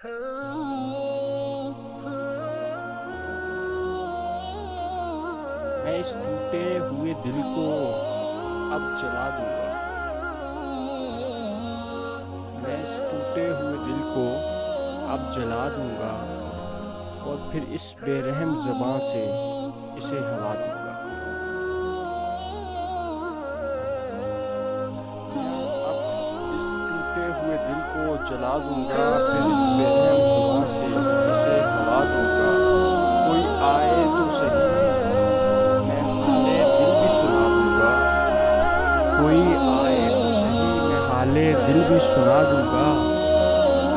میں اس ٹوٹے ہوئے دل کو اب جلا دوں گا، میں اس ٹوٹے ہوئے دل کو اب جلا دوں گا، اور پھر اس بے رحم زباں سے اسے ہلا دوں گا۔ میں اب اس ٹوٹے ہوئے دل کو جلا دوں گا، پھر اس بے رحم زباں سے اسے ہلا دوں گا۔ کوئی آئے تو صحیح میں حالِ دل بھی سنا دوں گا، کوئی آئے تو صحیح میں حالِ دل بھی سنا دوں گا۔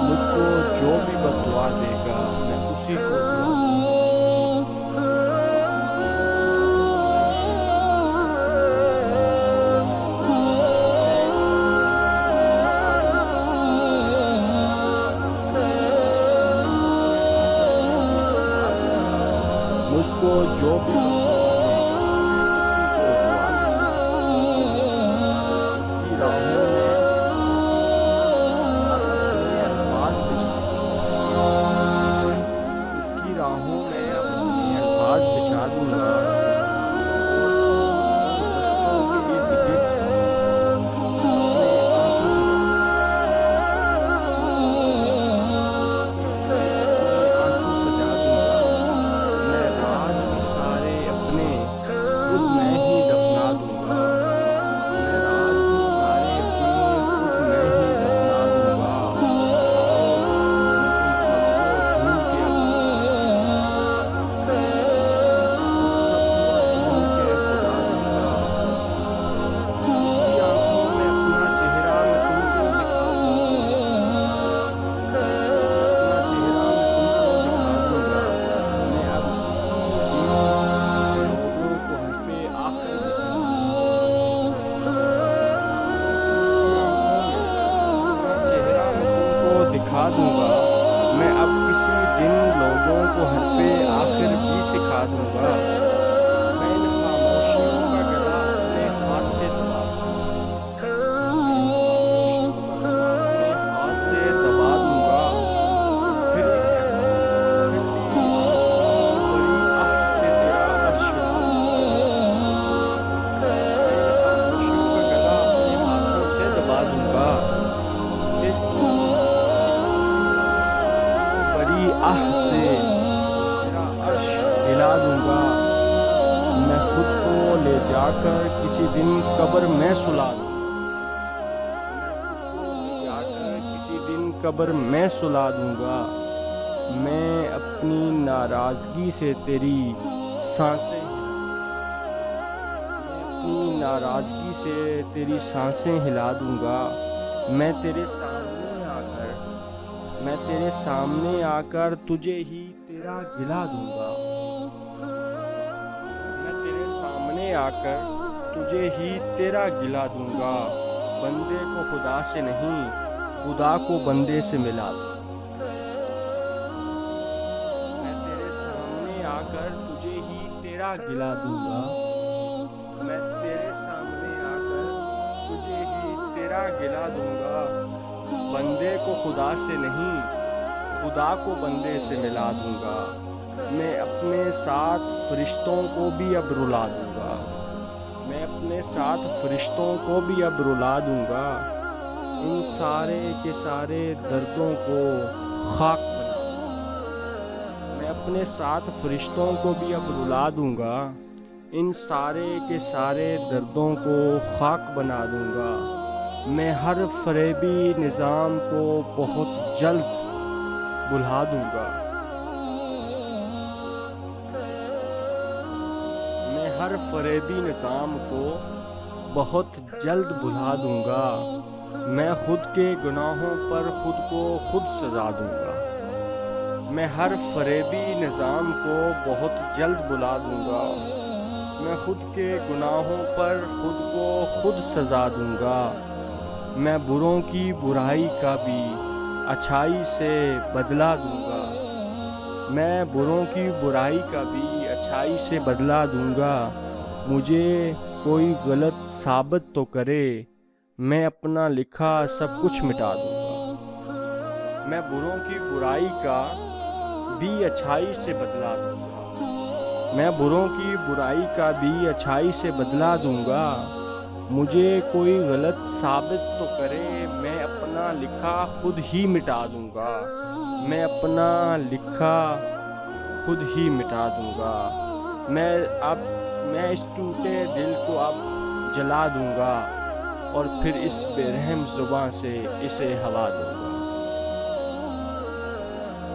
مجھ کو جو بھی بتوا دے گا میں اسی کو دعا دوں گا۔ مجھ کو جو بھی بتوا دے گا میں اسی کو دعا دوں گا۔ اس کی راہوں میں اب اپنے الفاظ بچھا دوں گا، اس کی راہوں میں اب اپنے الفاظ بچھا دوں گا، اور رستوں کے ارد گرد اپنے آنسو سجا دوں گا۔ میں راز بھی سارے اپنے خود میں ہی دفنا دوں گا، میں راز بھی سارے اپنے خود میں ہی دفنا دوں گا۔ میں ان سب کو ڈھونڈ کے اب خدا دوں گا۔ اس کی آنکھوں میں اپنا چہرہ میں تم کو دکھا دوں گا، اپنا چہرہ میں تم کو دکھا دوں گا۔ میں اب اسی دن لوگوں کو حرف آخر بھی سنا دوں گا۔ اس کی آنکھوں میں اپنا چہرہ میں تم کو دکھا دوں گا، میں اب کسی دن لوگوں کو حرف آخر بھی سکھا دوں گا۔ میں ان خاموشیوں کا گلا اپنے ہاتھ سے دبا دوں گا، میں ان خاموشیوں کا گلا اپنے ہاتھ سے دبا دوں گا۔ پھر ایک ٹھنڈی آنسو بھری آہ سے تیرا عرش ہلا دوں گا، میں ان خاموشیوں کا گلا اپنے ہاتھوں سے دبا دوں گا۔ پھر بڑی آہ سے تیرا عرش ہلا دوں گا۔ میں خود کو لے جا کر کسی دن قبر میں سلا دوں گا، میں خود کو لے جا کر کسی دن قبر میں سلا دوں گا۔ میں اپنی ناراضگی سے تیری سانسیں میں اپنی ناراضگی سے تیری سانسیں ہلا دوں گا۔ میں تیرے سامنے آ کر تجھے ہی تیرا گلا دوں گا، میں تیرے سامنے آ کر تجھے ہی تیرا گلا دوں گا۔ بندے کو خدا سے نہیں، خدا کو بندے سے ملا دوں گا۔ میں تیرے سامنے آ کر تجھے ہی تیرا گلا دوں گا، میں تیرے سامنے آ کر تجھے ہی تیرا گلا دوں گا۔ بندے کو خدا سے نہیں، خدا کو بندے سے ملا دوں گا۔ میں اپنے ساتھ فرشتوں کو بھی اب رلا دوں گا، میں اپنے ساتھ فرشتوں کو بھی اب رلا دوں گا۔ ان سارے کے سارے دردوں کو خاک بنا دوں گا، میں اپنے ساتھ فرشتوں کو بھی اب رلا دوں گا۔ ان سارے کے سارے دردوں کو خاک بنا دوں گا۔ میں ہر فریبی نظام کو بہت جلد بھلا دوں گا، میں ہر فریبی نظام کو بہت جلد بھلا دوں گا۔ میں خود کے گناہوں پر خود کو خود سزا دوں گا، میں ہر فریبی نظام کو بہت جلد بھلا دوں گا۔ میں خود کے گناہوں پر خود کو خود سزا دوں گا۔ میں بروں کی برائی کا بھی اچھائی سے بدلہ دوں گا، میں بروں کی برائی کا بھی اچھائی سے بدلہ دوں گا۔ مجھے کوئی غلط ثابت تو کرے، میں اپنا لکھا سب کچھ مٹا دوں گا، میں بروں کی برائی کا بھی اچھائی سے بدلا دوں گا، میں بروں کی برائی کا بھی اچھائی سے بدلا دوں گا، مجھے کوئی غلط ثابت تو کرے، میں اپنا لکھا خود ہی مٹا دوں گا، میں اپنا لکھا خود ہی مٹا دوں گا، میں اس ٹوٹے دل کو اب جلا دوں گا اور پھر اس بے رحم زباں سے اسے ہلا دوں گا۔